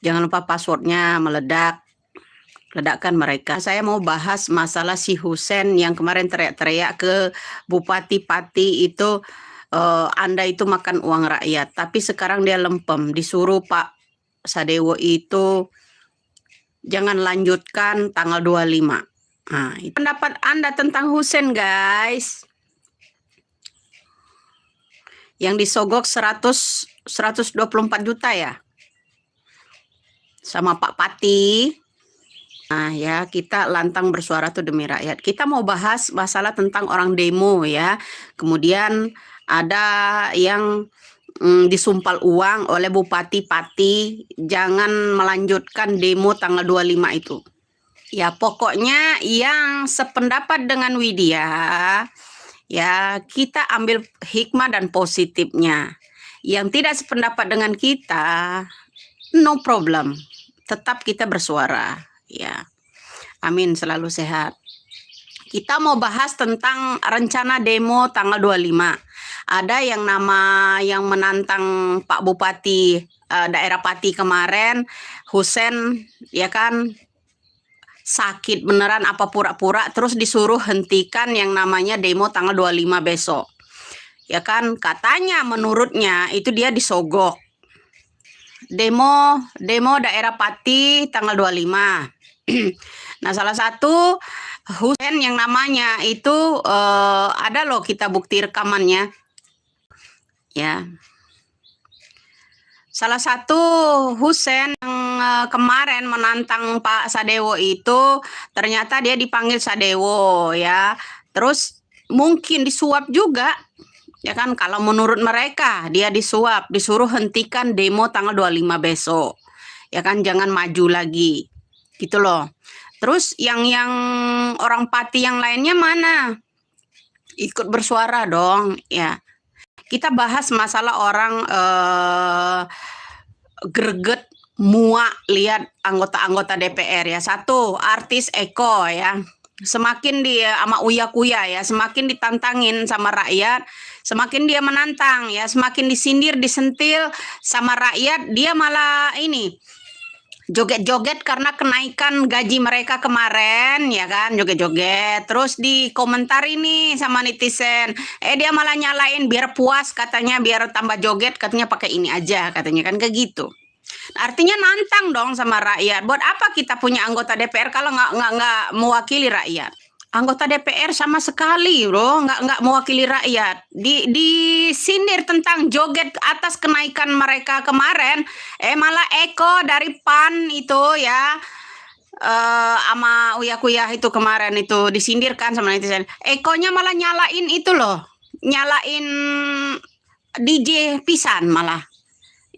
Jangan lupa passwordnya meledakkan mereka. Saya mau bahas masalah si Husein yang kemarin teriak-teriak ke Bupati Pati itu, Anda itu makan uang rakyat. Tapi sekarang dia lempem, disuruh Pak Sadewo itu jangan lanjutkan tanggal 25. Nah, itu pendapat Anda tentang Husein, guys. Yang disogok 124 juta ya? Sama Pak Pati. Nah ya, kita lantang bersuara tuh demi rakyat. Kita mau bahas masalah tentang orang demo ya. Kemudian ada yang disumpal uang oleh Bupati Pati, jangan melanjutkan demo tanggal 25 itu. Ya pokoknya yang sependapat dengan Widya, ya kita ambil hikmah dan positifnya. Yang tidak sependapat dengan kita, no problem. Tetap kita bersuara. Ya, amin, selalu sehat. Kita mau bahas tentang rencana demo tanggal 25. Ada yang menantang Pak Bupati daerah Pati kemarin, Husein, ya kan, sakit beneran apa pura-pura, terus disuruh hentikan yang namanya demo tanggal 25 besok. Ya kan, katanya menurutnya itu dia disogok. Demo daerah Pati tanggal 25. Nah, salah satu Husein yang namanya itu ada loh, kita bukti rekamannya. Ya. Salah satu Husein yang kemarin menantang Pak Sadewo itu ternyata dia dipanggil Sadewo ya. Terus mungkin disuap juga. Ya kan, kalau menurut mereka dia disuap, disuruh hentikan demo tanggal 25 besok. Ya kan, jangan maju lagi. Gitu loh. Terus yang orang Pati yang lainnya mana? Ikut bersuara dong, ya. Kita bahas masalah orang greget muak lihat anggota-anggota DPR ya. Satu, artis Eko ya. Semakin dia sama Uya-Kuya ya, semakin ditantangin sama rakyat, semakin dia menantang ya, semakin disindir, disentil sama rakyat, dia malah ini joget-joget karena kenaikan gaji mereka kemarin ya kan, joget-joget terus dikomentar ini sama netizen, dia malah nyalain biar puas katanya, biar tambah joget katanya pakai ini aja katanya kan, kayak gitu. Artinya nantang dong sama rakyat. Buat apa kita punya anggota DPR kalau nggak mewakili rakyat? Anggota DPR sama sekali bro nggak mewakili rakyat. Disindir tentang joget atas kenaikan mereka kemarin, malah Eko dari PAN itu ya, sama Uya-Kuya itu kemarin itu disindirkan sama netizen. Ekonya malah nyalain itu loh, nyalain DJ pisan malah,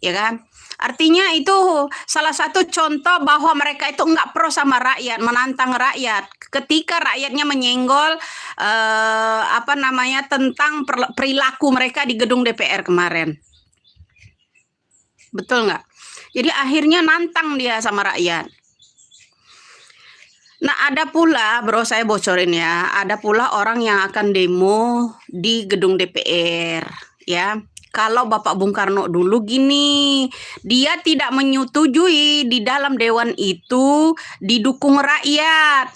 ya kan? Artinya itu salah satu contoh bahwa mereka itu enggak pro sama rakyat, menantang rakyat. Ketika rakyatnya menyenggol tentang perilaku mereka di gedung DPR kemarin. Betul nggak? Jadi akhirnya nantang dia sama rakyat. Nah, ada pula, bro, saya bocorin ya, ada pula orang yang akan demo di gedung DPR, ya. Kalau Bapak Bung Karno dulu gini, dia tidak menyetujui di dalam dewan itu didukung rakyat.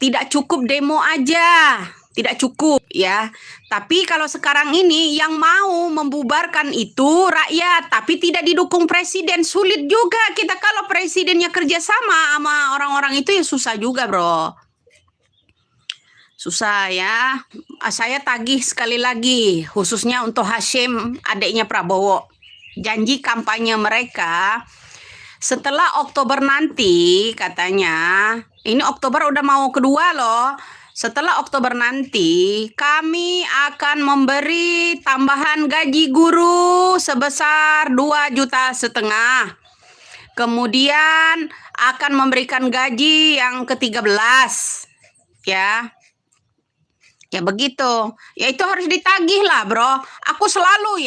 Tidak cukup demo aja, tidak cukup ya. Tapi kalau sekarang ini yang mau membubarkan itu rakyat, tapi tidak didukung presiden. Sulit juga kita kalau presidennya kerjasama sama orang-orang itu, ya susah juga bro. Susah ya. Saya tagih sekali lagi, khususnya untuk Hashim, adiknya Prabowo. Janji kampanye mereka setelah Oktober nanti, katanya, ini Oktober udah mau kedua loh. Setelah Oktober nanti, kami akan memberi tambahan gaji guru sebesar 2,5 juta. Kemudian akan memberikan gaji yang ke-13, ya. Ya begitu, ya itu harus ditagih lah bro. Aku selalu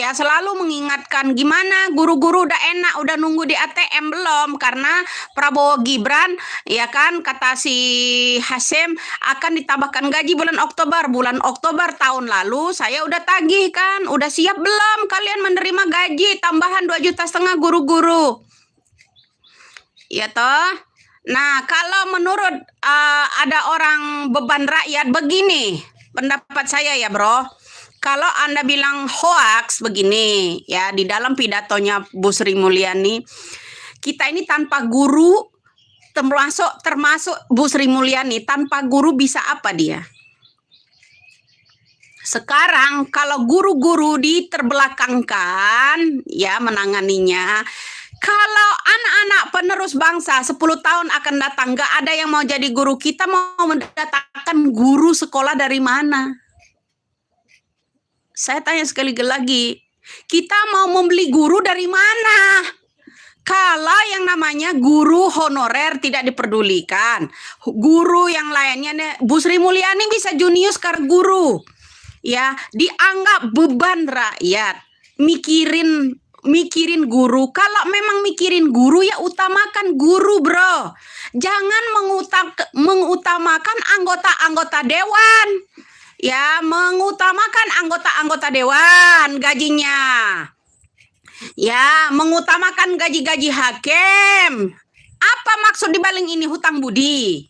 mengingatkan, gimana guru-guru udah enak, udah nunggu di ATM belum? Karena Prabowo Gibran, ya kan, kata si Hashim akan ditambahkan gaji bulan Oktober tahun lalu. Saya udah tagih kan, udah siap belum kalian menerima gaji tambahan 2,5 juta guru-guru? Ya toh. Nah, kalau menurut ada orang beban rakyat begini, pendapat saya ya, Bro. Kalau Anda bilang hoax begini, ya di dalam pidatonya Bu Sri Mulyani, kita ini tanpa guru, termasuk Bu Sri Mulyani, tanpa guru bisa apa dia? Sekarang kalau guru-guru diterbelakangkan ya menanganinya, kalau anak-anak penerus bangsa 10 tahun akan datang nggak ada yang mau jadi guru, kita mau mendatangkan guru sekolah dari mana? Saya tanya sekali lagi, kita mau membeli guru dari mana? Kalau yang namanya guru honorer tidak diperdulikan, guru yang lainnya, Bu Sri Mulyani bisa junius karena guru, ya dianggap beban rakyat, mikirin guru. Kalau memang mikirin guru ya utamakan guru, Bro. Jangan mengutamakan anggota-anggota dewan. Ya, mengutamakan anggota-anggota dewan gajinya. Ya, mengutamakan gaji-gaji hakim. Apa maksud dibalik ini hutang budi?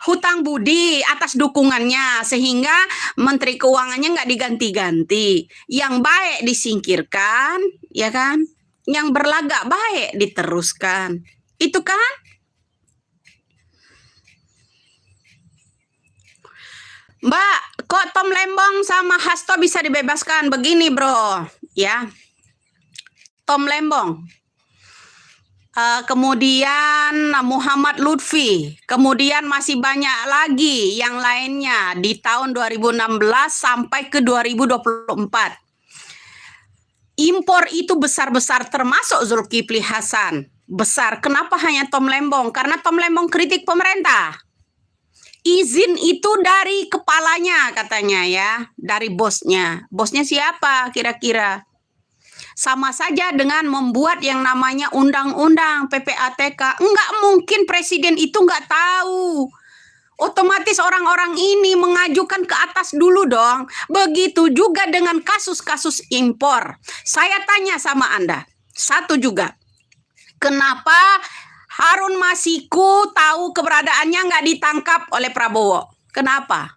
Hutang budi atas dukungannya sehingga Menteri Keuangannya nggak diganti-ganti. Yang baik disingkirkan, ya kan? Yang berlagak baik diteruskan. Itu kan? Mbak, kok Tom Lembong sama Hasto bisa dibebaskan? Begini, Bro. Ya, Tom Lembong. Kemudian Muhammad Lutfi, kemudian masih banyak lagi yang lainnya di tahun 2016 sampai ke 2024. Impor itu besar-besar termasuk Zulkifli Hasan. Besar. Kenapa hanya Tom Lembong? Karena Tom Lembong kritik pemerintah. Izin itu dari kepalanya katanya ya, dari bosnya. Bosnya siapa kira-kira? Sama saja dengan membuat yang namanya undang-undang PPATK. Enggak mungkin presiden itu enggak tahu. Otomatis orang-orang ini mengajukan ke atas dulu dong. Begitu juga dengan kasus-kasus impor. Saya tanya sama Anda, satu juga. Kenapa Harun Masiku tahu keberadaannya nggak ditangkap oleh Prabowo? Kenapa?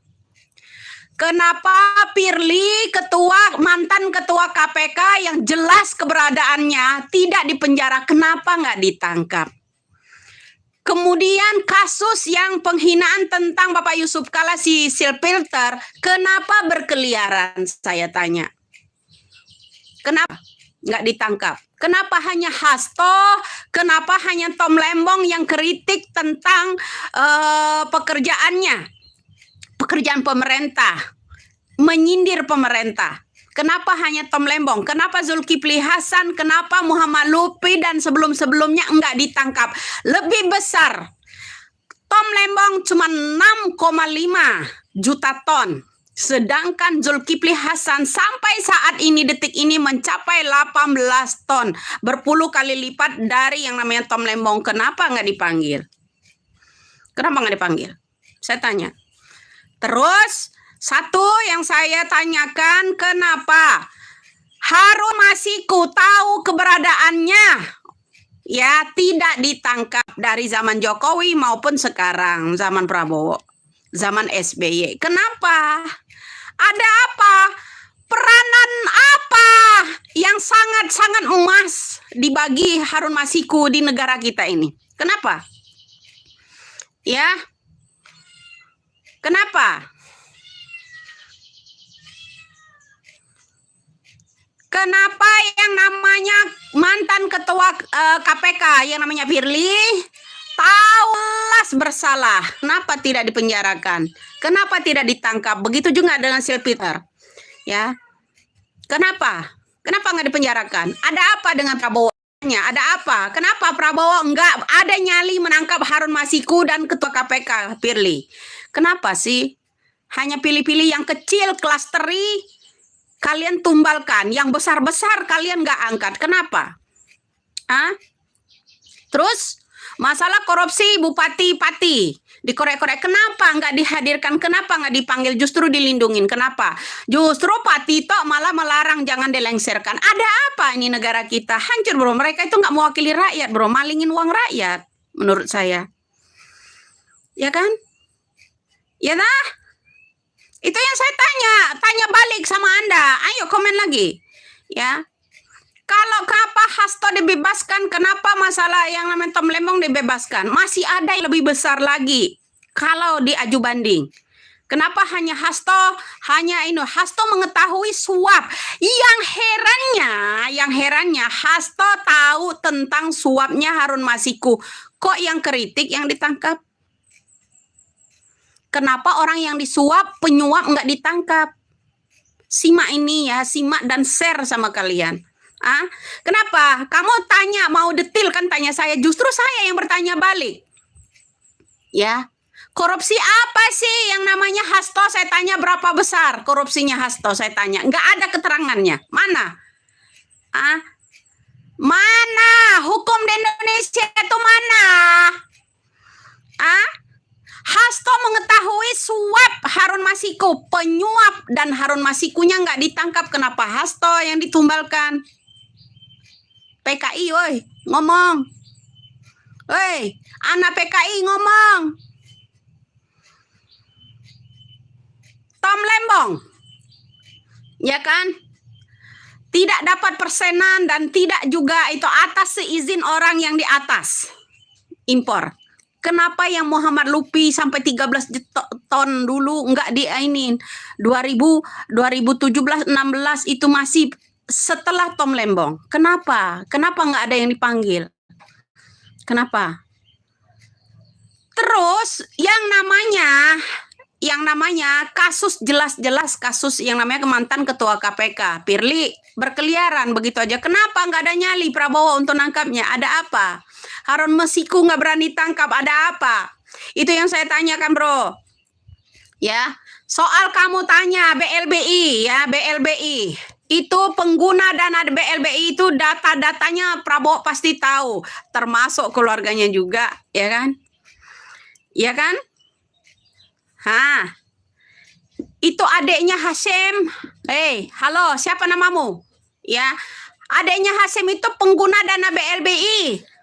Kenapa Firly, mantan ketua KPK yang jelas keberadaannya tidak dipenjara? Kenapa nggak ditangkap? Kemudian kasus yang penghinaan tentang Bapak Yusuf Kala si Silpilter, kenapa berkeliaran? Saya tanya. Kenapa nggak ditangkap? Kenapa hanya Hasto? Kenapa hanya Tom Lembong yang kritik tentang pekerjaan pemerintah, menyindir pemerintah? Kenapa hanya Tom Lembong? Kenapa Zulkifli Hasan? Kenapa Muhammad Lutfi dan sebelum-sebelumnya enggak ditangkap? Lebih besar. Tom Lembong cuma 6,5 juta ton. Sedangkan Zulkifli Hasan sampai saat ini detik ini mencapai 18 ton. Berpuluh kali lipat dari yang namanya Tom Lembong. Kenapa nggak dipanggil? Kenapa nggak dipanggil? Saya tanya. Terus satu yang saya tanyakan, kenapa Harun Masiku tahu keberadaannya ya tidak ditangkap dari zaman Jokowi maupun sekarang zaman Prabowo, zaman SBY? Kenapa? Ada apa? Peranan apa yang sangat-sangat emas dibagi Harun Masiku di negara kita ini? Kenapa? Ya, kenapa? Kenapa yang namanya mantan ketua KPK yang namanya Firly taulas bersalah, kenapa tidak dipenjarakan? Kenapa tidak ditangkap? Begitu juga dengan Silpilter. Ya, kenapa? Kenapa nggak dipenjarakan? Ada apa dengan Prabowo? Ada apa? Kenapa Prabowo nggak ada nyali menangkap Harun Masiku dan ketua KPK Firly? Kenapa sih? Hanya pilih-pilih yang kecil, klasteri, kalian tumbalkan. Yang besar-besar kalian nggak angkat. Kenapa? Terus Masalah korupsi bupati-pati dikorek-korek, kenapa nggak dihadirkan, kenapa nggak dipanggil, justru dilindungin, kenapa? Justru Pak Tito malah melarang jangan dilengserkan. Ada apa ini negara kita? Hancur bro, mereka itu nggak mewakili rakyat bro, malingin uang rakyat menurut saya. Ya kan? Ya dah? Itu yang saya tanya balik sama Anda. Ayo komen lagi. Ya. Kalau kenapa Hasto dibebaskan, kenapa masalah yang namanya Tom Lembong dibebaskan? Masih ada yang lebih besar lagi kalau diaju banding. Kenapa hanya Hasto? Hanya ini, Hasto mengetahui suap. Yang herannya Hasto tahu tentang suapnya Harun Masiku. Kok yang kritik yang ditangkap? Kenapa orang yang disuap, penyuap nggak ditangkap? Simak ini ya, simak dan share sama kalian. Kenapa? Kamu tanya, mau detil kan tanya saya, justru saya yang bertanya balik. Ya, korupsi apa sih yang namanya Hasto? Saya tanya berapa besar korupsinya Hasto? Saya tanya, nggak ada keterangannya. Mana? Mana? Hukum di Indonesia itu mana? Hasto mengetahui suap Harun Masiku, penyuap, dan Harun Masikunya nggak ditangkap. Kenapa Hasto yang ditumbalkan? PKI, woi, ngomong. Woi, anak PKI ngomong. Tom Lembong, ya kan? Tidak dapat persenan dan tidak juga itu atas seizin orang yang di atas. Impor. Kenapa yang Muhammad Lupi sampai 13 ton dulu nggak diainin? 2017-16 itu masih setelah Tom Lembong. Kenapa? Kenapa nggak ada yang dipanggil? Kenapa? Terus yang namanya kasus jelas-jelas kasus yang namanya mantan ketua KPK, Firly berkeliaran begitu aja. Kenapa nggak ada nyali Prabowo untuk nangkapnya? Ada apa? Harun Masiku nggak berani tangkap, ada apa? Itu yang saya tanyakan bro. Ya, soal kamu tanya BLBI ya, BLBI. Itu pengguna dana BLBI itu data-datanya Prabowo pasti tahu, termasuk keluarganya juga, ya kan? Ya kan? Itu adiknya Hasyim. Halo, siapa namamu? Ya, adiknya Hasyim itu pengguna dana BLBI.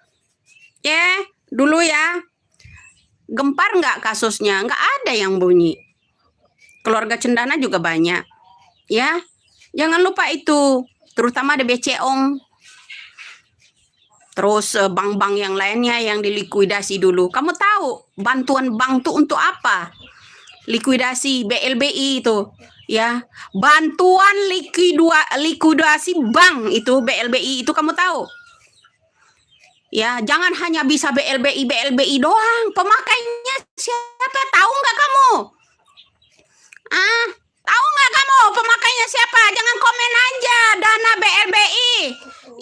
Ya, dulu ya. Gempar nggak kasusnya? Nggak ada yang bunyi. Keluarga Cendana juga banyak. Ya, jangan lupa itu. Terutama ada BCOng. Terus bank-bank yang lainnya yang dilikuidasi dulu. Kamu tahu bantuan bank itu untuk apa? Likuidasi BLBI itu. Ya, bantuan likuidasi bank itu BLBI itu kamu tahu? Ya, jangan hanya bisa BLBI doang. Pemakainya siapa? Tahu nggak kamu? Tahu nggak kamu pemakainya siapa? Jangan komen aja. Dana BLBI.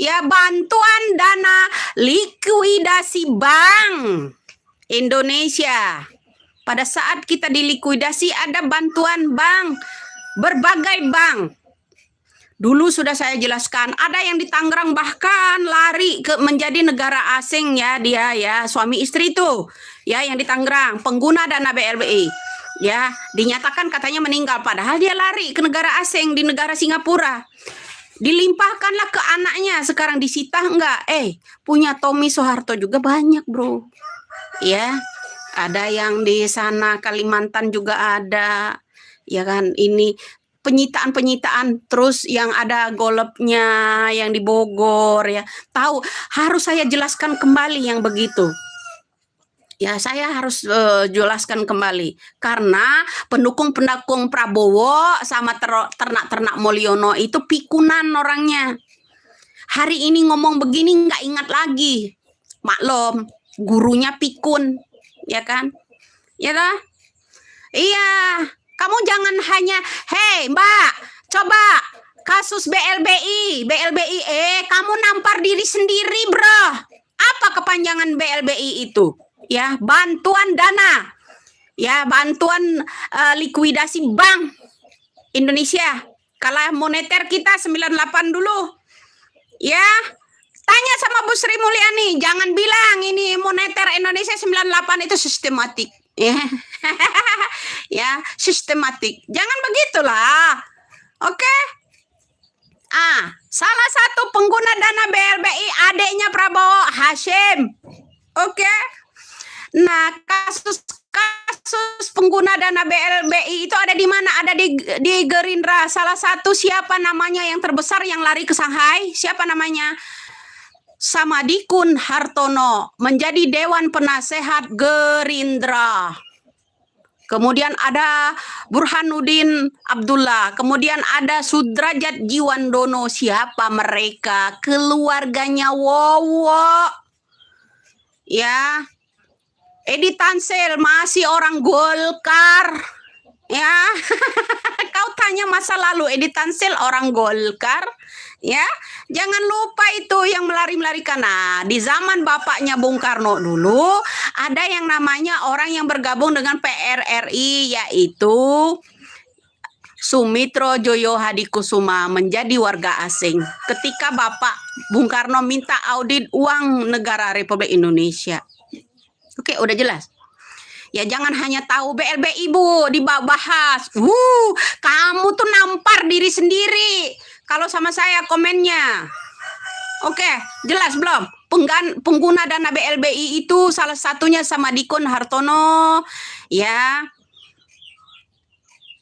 Ya, bantuan dana likuidasi bank Indonesia. Pada saat kita dilikuidasi ada bantuan bank. Berbagai bank. Dulu sudah saya jelaskan, ada yang di Tangerang bahkan lari ke menjadi negara asing ya dia ya, suami istri itu. Ya, yang di Tangerang, pengguna dana BLBI. Ya, dinyatakan katanya meninggal padahal dia lari ke negara asing di negara Singapura. Dilimpahkanlah ke anaknya, sekarang disita enggak? Punya Tommy Soeharto juga banyak, bro. Ya, ada yang di sana Kalimantan juga ada. Ya kan, ini penyitaan terus yang ada golopnya yang di Bogor ya. Tahu, harus saya jelaskan kembali yang begitu. Ya, saya harus jelaskan kembali karena pendukung-pendukung Prabowo sama ternak-ternak Mulyono itu pikunan orangnya. Hari ini ngomong begini nggak ingat lagi. Maklum, gurunya pikun, ya kan? Ya dah. Iya. Kamu jangan hanya, hei Mbak, coba kasus BLBI, kamu nampar diri sendiri bro. Apa kepanjangan BLBI itu? Ya, bantuan dana, ya bantuan likuidasi bank Indonesia. Kalah moneter kita 98 dulu, ya Tanya sama Bu Sri Mulyani, jangan bilang ini moneter Indonesia 98 itu sistematik. Ya. Ya, sistematik. Jangan begitulah. Oke? Salah satu pengguna dana BLBI adiknya Prabowo, Hashim. Oke? Nah, kasus pengguna dana BLBI itu ada di mana? Ada di Gerindra. Salah satu siapa namanya yang terbesar yang lari ke Shanghai? Siapa namanya? Samadikun Hartono menjadi Dewan Penasehat Gerindra. Kemudian ada Burhanuddin Abdullah, kemudian ada Sudrajat Jiwandono. Siapa mereka? Keluarganya Wowo. Ya. Edi Tansel masih orang Golkar. Ya. Kau tanya masa lalu Edi Tansel orang Golkar. Ya, jangan lupa itu yang melari-melarikan. Nah, di zaman bapaknya Bung Karno dulu ada yang namanya orang yang bergabung dengan PRRI, yaitu Sumitro Joyo Hadikusuma menjadi warga asing ketika Bapak Bung Karno minta audit uang negara Republik Indonesia. Oke, udah jelas. Ya jangan hanya tahu BLBI Bu, dibahas. Kamu tuh nampar diri sendiri. Kalau sama saya komennya. Oke, jelas belum? Pengguna dana BLBI itu salah satunya Samadikun Hartono. Ya.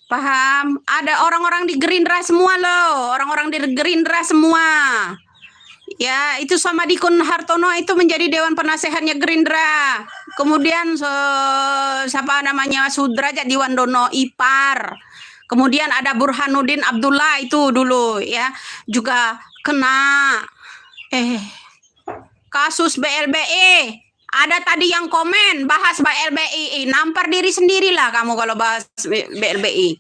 Paham? Ada orang-orang di Gerindra semua loh. Orang-orang di Gerindra semua. Ya, itu Samadikun Hartono itu menjadi Dewan Penasehatnya Gerindra. Kemudian siapa namanya? Sudrajat Jiwandono ipar. Kemudian ada Burhanuddin Abdullah itu dulu ya, juga kena kasus BLBI. Ada tadi yang komen bahas BLBI, nampar diri sendirilah kamu kalau bahas BLBI.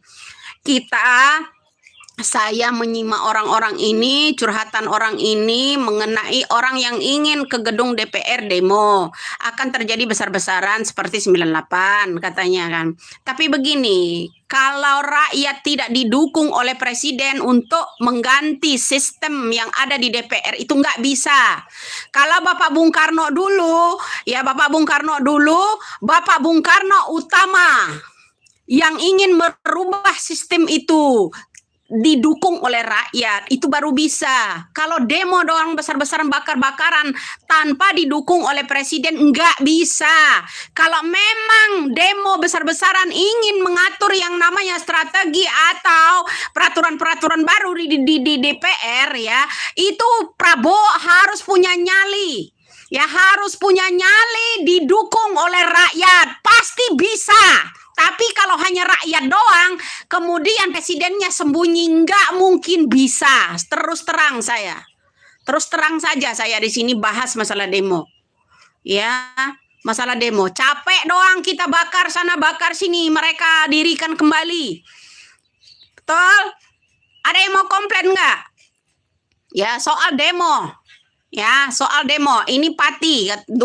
Saya menyimak orang-orang ini, curhatan orang ini mengenai orang yang ingin ke gedung DPR demo. Akan terjadi besar-besaran seperti 98 katanya kan. Tapi begini, kalau rakyat tidak didukung oleh presiden untuk mengganti sistem yang ada di DPR itu nggak bisa. Kalau Bapak Bung Karno dulu, Bapak Bung Karno utama yang ingin merubah sistem itu didukung oleh rakyat, itu baru bisa. Kalau demo doang besar-besaran bakar-bakaran tanpa didukung oleh presiden nggak bisa. Kalau memang demo besar-besaran ingin mengatur yang namanya strategi atau peraturan-peraturan baru di DPR itu Prabowo harus punya nyali. Harus punya nyali didukung oleh rakyat. Pasti bisa. Tapi kalau hanya rakyat doang, kemudian presidennya sembunyi, nggak mungkin bisa. Terus terang saja saya di sini bahas masalah demo. Ya, masalah demo. Capek doang kita bakar sana bakar sini, mereka dirikan kembali. Betul? Ada yang mau komplain nggak? Ya, soal demo. Ini Pati 25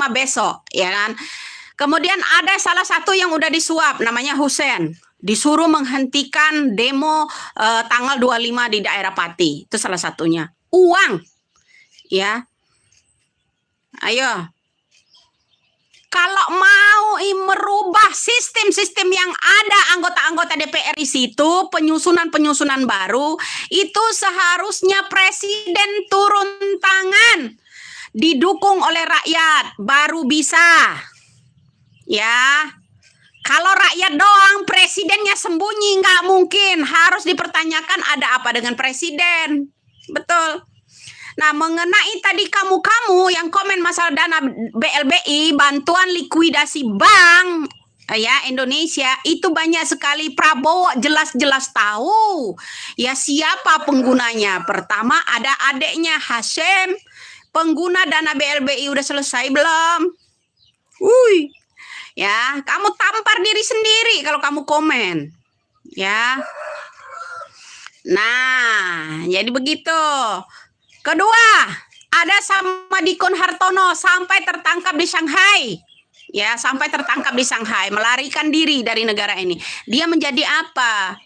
besok, ya kan? Kemudian ada salah satu yang udah disuap, namanya Husein. Disuruh menghentikan demo tanggal 25 di daerah Pati. Itu salah satunya. Uang. Ya. Ayo. Kalau mau merubah sistem-sistem yang ada anggota-anggota DPR di situ, penyusunan baru, itu seharusnya presiden turun tangan. Didukung oleh rakyat, baru bisa. Ya, kalau rakyat doang, presidennya sembunyi, nggak mungkin. Harus dipertanyakan ada apa dengan presiden. Betul. Nah, mengenai tadi kamu yang komen masalah dana BLBI, bantuan likuidasi bank Indonesia, itu banyak sekali. Prabowo jelas-jelas tahu. Ya, siapa penggunanya? Pertama ada adiknya Hashim, pengguna dana BLBI. Udah selesai belum? Ya, kamu tampar diri sendiri kalau kamu komen. Ya. Nah, jadi begitu. Kedua, ada Samadikun Hartono sampai tertangkap di Shanghai. Ya, sampai tertangkap di Shanghai, melarikan diri dari negara ini. Dia menjadi apa?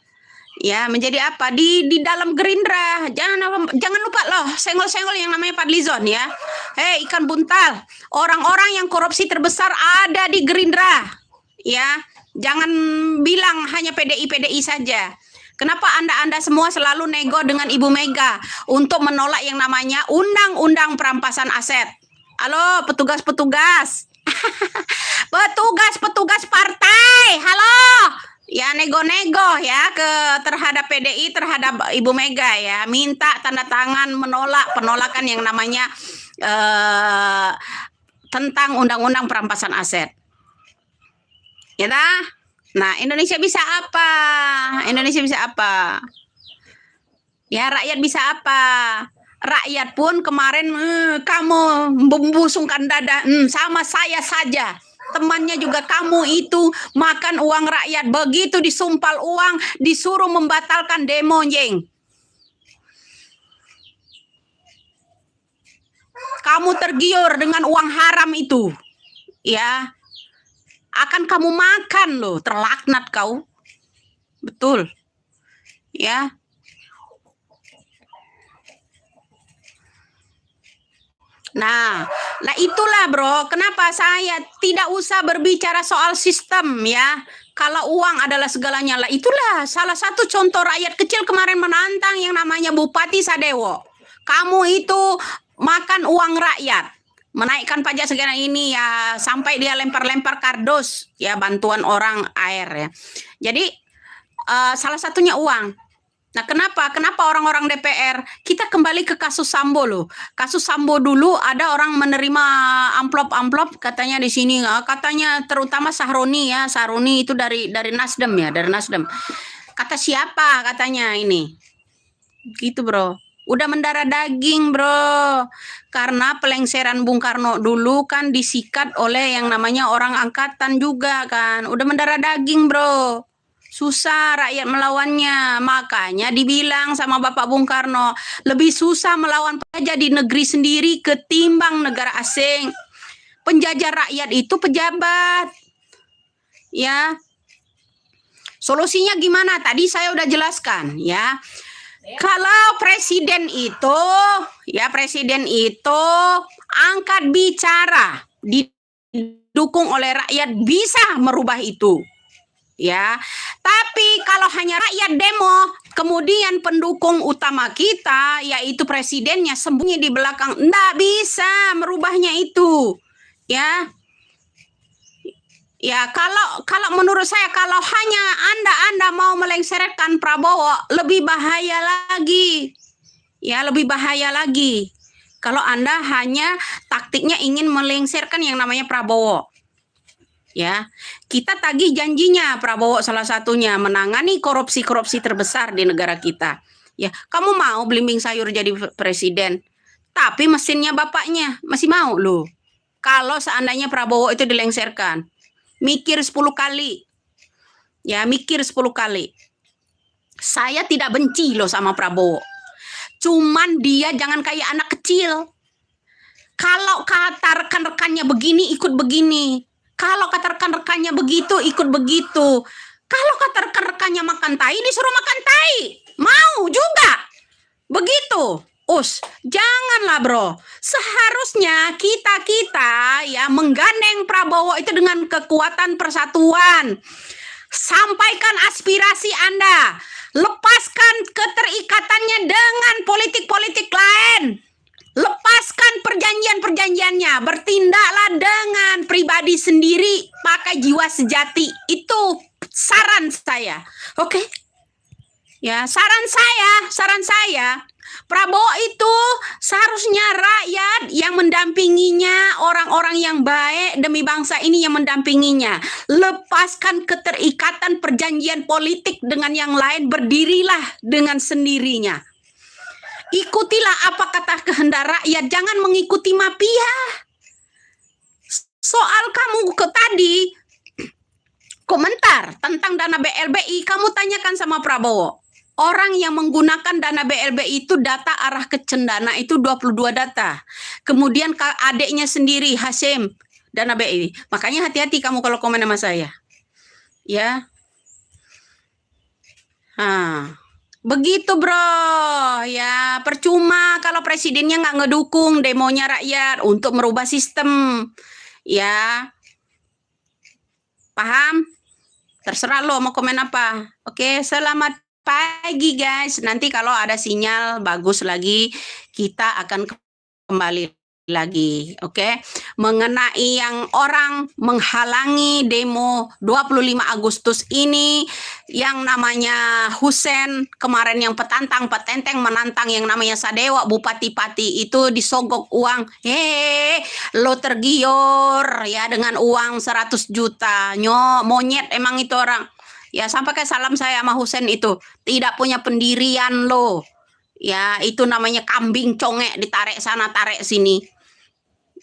Ya, menjadi apa di dalam Gerindra. Jangan lupa loh, senggol-senggol yang namanya Fadlizon ya. Hei, ikan buntal, orang-orang yang korupsi terbesar ada di Gerindra. Ya, jangan bilang hanya PDI saja. Kenapa Anda semua selalu nego dengan Ibu Mega untuk menolak yang namanya undang-undang perampasan aset? Halo, petugas-petugas. Petugas Partai. Halo. Ya, nego-nego ya terhadap PDI, terhadap Ibu Mega ya, minta tanda tangan menolak penolakan yang namanya tentang undang-undang perampasan aset. Ya dah. Nah, Indonesia bisa apa? Indonesia bisa apa? Ya, rakyat bisa apa? Rakyat pun kemarin kamu membusungkan dada, sama saya saja. Temannya juga kamu itu makan uang rakyat, begitu disumpal uang disuruh membatalkan demo, jeng. Kamu tergiur dengan uang haram itu, ya. Akan kamu makan loh, terlaknat kau. Betul. Ya. Nah itulah bro, kenapa saya tidak usah berbicara soal sistem ya. Kalau uang adalah segalanya, lah itulah salah satu contoh rakyat kecil kemarin menantang yang namanya Bupati Sadewo. Kamu itu makan uang rakyat, menaikkan pajak sekarang ini ya, sampai dia lempar-lempar kardus ya, bantuan orang air ya. Jadi salah satunya uang. Nah, kenapa orang-orang DPR? Kita kembali ke kasus Sambo loh. Kasus Sambo dulu ada orang menerima amplop-amplop katanya di sini, katanya terutama Sahroni ya, Sahroni itu dari Nasdem ya, dari Nasdem. Kata siapa katanya ini? Gitu, Bro. Udah mendarah daging, Bro. Karena pelengseran Bung Karno dulu kan disikat oleh yang namanya orang angkatan juga kan. Udah mendarah daging, Bro. Susah rakyat melawannya. Makanya dibilang sama Bapak Bung Karno, lebih susah melawan penjajah di negeri sendiri ketimbang negara asing. Penjajah rakyat itu pejabat. Ya. Solusinya gimana? Tadi saya udah jelaskan ya. Kalau presiden itu angkat bicara, didukung oleh rakyat, bisa merubah itu. Ya, tapi kalau hanya rakyat demo, kemudian pendukung utama kita yaitu presidennya sembunyi di belakang, enggak bisa merubahnya itu. Ya. Ya, kalau menurut saya kalau hanya Anda mau melengsarkan Prabowo, lebih bahaya lagi. Ya, lebih bahaya lagi. Kalau Anda hanya taktiknya ingin melengsarkan yang namanya Prabowo. Ya, kita tagih janjinya Prabowo salah satunya menangani korupsi terbesar di negara kita. Ya, kamu mau belimbing sayur jadi presiden, tapi mesinnya bapaknya masih mau loh. Kalau seandainya Prabowo itu dilengsarkan, mikir 10 kali. Ya, mikir 10 kali. Saya tidak benci loh sama Prabowo. Cuman dia jangan kayak anak kecil. Kalau kata rekan-rekannya begini, ikut begini. Kalau kata rekan-rekannya begitu, ikut begitu. Kalau kata rekan-rekannya makan tai, disuruh makan tai. Mau juga. Begitu. Janganlah bro. Seharusnya kita ya menggandeng Prabowo itu dengan kekuatan persatuan. Sampaikan aspirasi Anda. Lepaskan keterikatannya dengan politik-politik lain. Lepaskan perjanjiannya, bertindaklah dengan pribadi sendiri, pakai jiwa sejati. Itu saran saya. Oke? Ya, saran saya, Prabowo itu seharusnya rakyat yang mendampinginya, orang-orang yang baik demi bangsa ini yang mendampinginya. Lepaskan keterikatan perjanjian politik dengan yang lain, berdirilah dengan sendirinya. Ikutilah apa kata kehendak rakyat, jangan mengikuti mafia. Soal kamu tadi komentar tentang dana BLBI, kamu tanyakan sama Prabowo. Orang yang menggunakan dana BLBI itu data arah ke cendana itu 22 data. Kemudian adiknya sendiri Hasyim dana BLBI. Makanya hati-hati kamu kalau komen sama saya. Ya. Nah, begitu bro, ya percuma kalau presidennya nggak ngedukung demonya rakyat untuk merubah sistem, ya paham? Terserah lo mau komen apa. Oke, selamat pagi guys. Nanti kalau ada sinyal bagus lagi, kita akan kembali lagi, oke? Mengenai yang orang menghalangi demo 25 Agustus ini, yang namanya Husen kemarin yang petenteng menantang yang namanya Sadewa Bupati Pati itu disogok uang. Lo tergiur ya dengan uang 100 juta. Monyet emang itu orang. Ya sampai kayak salam saya sama Husen itu. Tidak punya pendirian lo. Ya, itu namanya kambing congek ditarik sana tarik sini.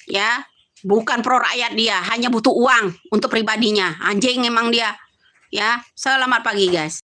Ya, bukan pro rakyat dia, hanya butuh uang untuk pribadinya. Anjing emang dia. Ya, selamat pagi guys.